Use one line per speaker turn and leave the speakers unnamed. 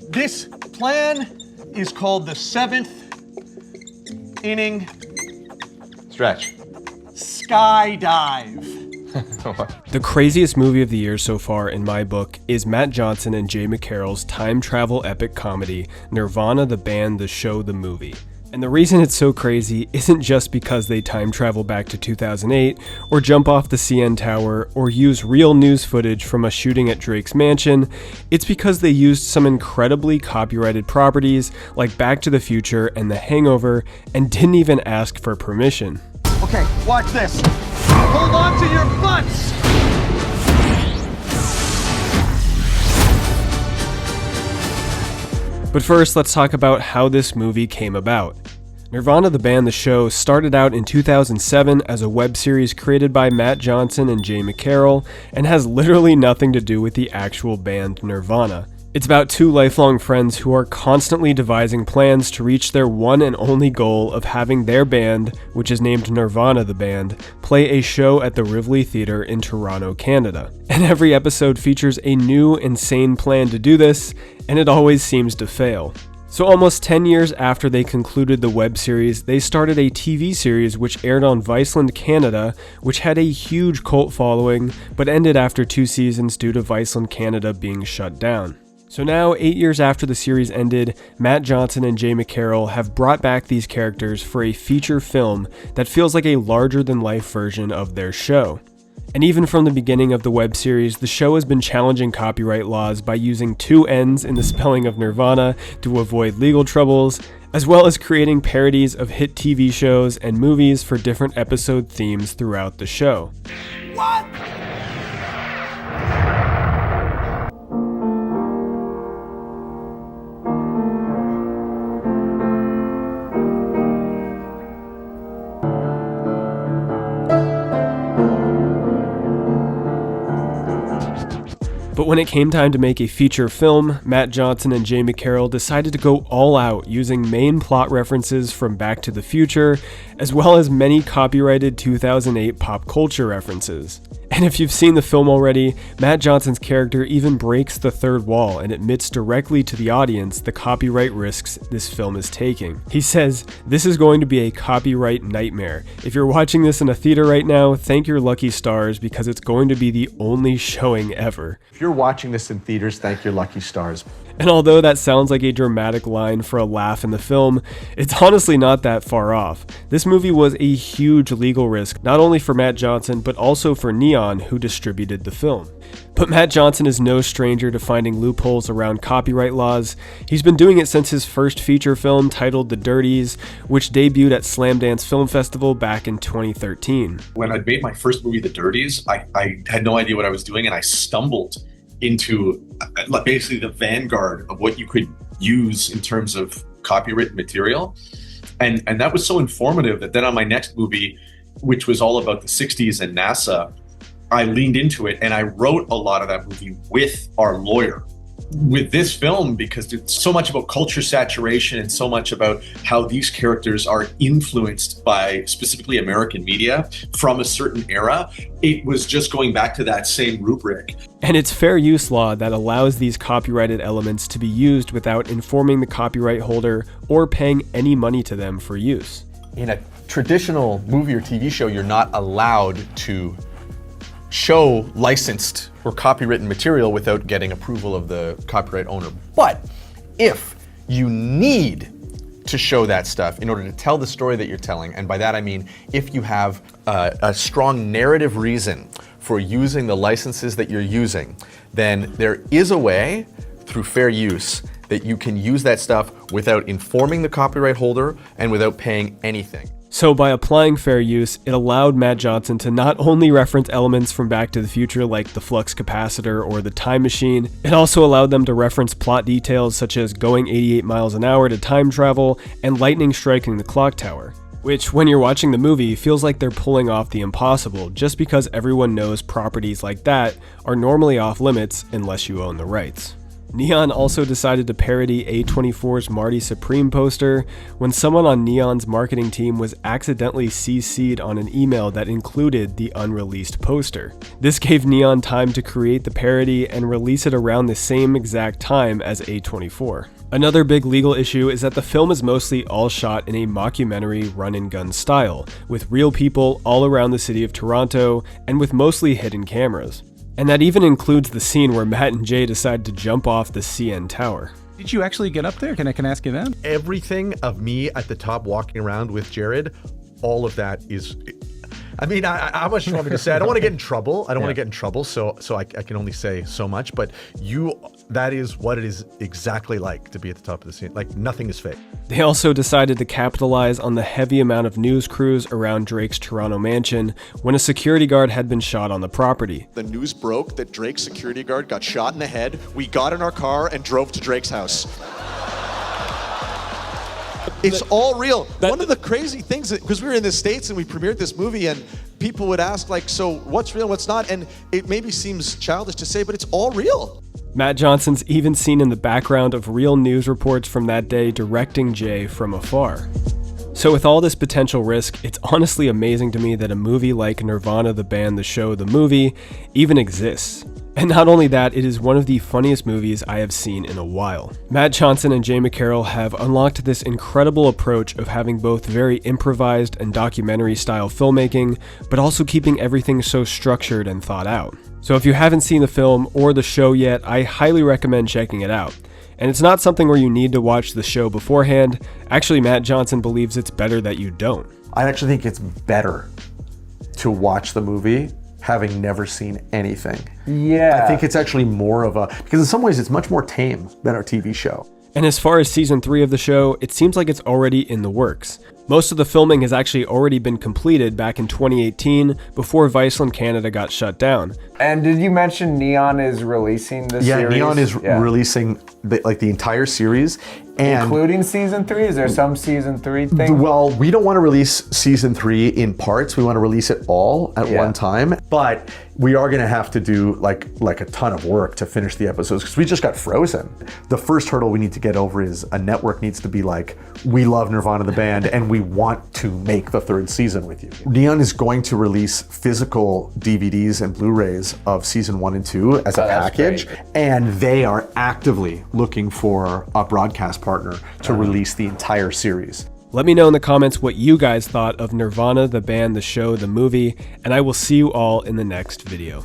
This plan is called the 7th inning
stretch.
Skydive.
The craziest movie of the year so far in my book is Matt Johnson and Jay McCarroll's time travel epic comedy, Nirvana the Band, the Show, the Movie. And the reason it's so crazy isn't just because they time travel back to 2008, or jump off the CN Tower, or use real news footage from a shooting at Drake's mansion. It's because they used some incredibly copyrighted properties like Back to the Future and The Hangover, and didn't even ask for permission.
Okay, watch this. Hold on to your butts!
But first, let's talk about how this movie came about. Nirvana the Band, the Show started out in 2007 as a web series created by Matt Johnson and Jay McCarroll, and has literally nothing to do with the actual band Nirvana. It's about two lifelong friends who are constantly devising plans to reach their one and only goal of having their band, which is named Nirvana the Band, play a show at the Rivoli Theatre in Toronto, Canada. And every episode features a new, insane plan to do this, and it always seems to fail. So almost 10 years after they concluded the web series, they started a TV series which aired on Viceland Canada, which had a huge cult following, but ended after 2 seasons due to Viceland Canada being shut down. So now, 8 years after the series ended, Matt Johnson and Jay McCarroll have brought back these characters for a feature film that feels like a larger-than-life version of their show. And even from the beginning of the web series, the show has been challenging copyright laws by using 2 N's in the spelling of Nirvana to avoid legal troubles, as well as creating parodies of hit TV shows and movies for different episode themes throughout the show.
What?
But when it came time to make a feature film, Matt Johnson and Jay McCarroll decided to go all out using main plot references from Back to the Future, as well as many copyrighted 2008 pop culture references. And if you've seen the film already, Matt Johnson's character even breaks the third wall and admits directly to the audience the copyright risks this film is taking. He says, "This is going to be a copyright nightmare. If you're watching this in a theater right now, thank your lucky stars because it's going to be the only showing ever."
If you're watching this in theaters, thank your lucky stars.
And although that sounds like a dramatic line for a laugh in the film, it's honestly not that far off. This movie was a huge legal risk, not only for Matt Johnson, but also for Neon, who distributed the film. But Matt Johnson is no stranger to finding loopholes around copyright laws. He's been doing it since his first feature film titled The Dirties, which debuted at Slamdance Film Festival back in 2013.
When I made my first movie, The Dirties, I had no idea what I was doing, and I stumbled into basically the vanguard of what you could use in terms of copyrighted material. And that was so informative that then on my next movie, which was all about the 60s and NASA, I leaned into it and I wrote a lot of that movie with our lawyer. With this film, because it's so much about culture saturation and so much about how these characters are influenced by specifically American media from a certain era, it was just going back to that same rubric.
And it's fair use law that allows these copyrighted elements to be used without informing the copyright holder or paying any money to them for use.
In a traditional movie or TV show, you're not allowed to show licensed or copywritten material without getting approval of the copyright owner. But if you need to show that stuff in order to tell the story that you're telling, and by that I mean if you have a strong narrative reason for using the licenses that you're using, then there is a way through fair use that you can use that stuff without informing the copyright holder and without paying anything.
So by applying fair use, it allowed Matt Johnson to not only reference elements from Back to the Future like the flux capacitor or the time machine, it also allowed them to reference plot details such as going 88 miles an hour to time travel and lightning striking the clock tower. Which, when you're watching the movie, feels like they're pulling off the impossible just because everyone knows properties like that are normally off limits unless you own the rights. Neon also decided to parody A24's Marty Supreme poster when someone on Neon's marketing team was accidentally CC'd on an email that included the unreleased poster. This gave Neon time to create the parody and release it around the same exact time as A24. Another big legal issue is that the film is mostly all shot in a mockumentary run-and-gun style, with real people all around the city of Toronto and with mostly hidden cameras. And that even includes the scene where Matt and Jay decide to jump off the CN Tower.
Did you actually get up there? Can I ask you that?
Everything of me at the top walking around with Jared, all of that is... I mean, how much do you want me to say? I don't want to get in trouble. I don't want to get in trouble, so I can only say so much. But that is what it is exactly like to be at the top of the scene. Like, nothing is fake.
They also decided to capitalize on the heavy amount of news crews around Drake's Toronto mansion when a security guard had been shot on the property.
The news broke that Drake's security guard got shot in the head. We got in our car and drove to Drake's house. It's all real. One of the crazy things, because we were in the States and we premiered this movie, and people would ask, like, so what's real and what's not? And it maybe seems childish to say, but it's all real.
Matt Johnson's even seen in the background of real news reports from that day directing Jay from afar. So with all this potential risk, it's honestly amazing to me that a movie like Nirvana, the band, the show, the movie, even exists. And not only that, it is one of the funniest movies I have seen in a while. Matt Johnson and Jay McCarroll have unlocked this incredible approach of having both very improvised and documentary style filmmaking, but also keeping everything so structured and thought out. So if you haven't seen the film or the show yet, I highly recommend checking it out. And it's not something where you need to watch the show beforehand. Actually, Matt Johnson believes it's better that you don't.
I actually think it's better to watch the movie having never seen anything.
Yeah.
I think it's actually more of a, because in some ways it's much more tame than our TV show.
And as far as season 3 of the show, it seems like it's already in the works. Most of the filming has actually already been completed back in 2018 before Viceland Canada got shut down.
And did you mention Neon is releasing the series?
Yeah, Neon is releasing the entire series. And
including season 3? Is there some season 3 thing?
Well, we don't want to release season 3 in parts. We want to release it all at one time. But we are going to have to do like a ton of work to finish the episodes because we just got frozen. The first hurdle we need to get over is a network needs to be like, we love Nirvana the band and we want to make the 3rd season with you. Neon is going to release physical DVDs and Blu-rays of season 1 and 2 as a package. And they are actively looking for a broadcast partner to release the entire series.
Let me know in the comments what you guys thought of Nirvana, the band, the show, the movie, and I will see you all in the next video.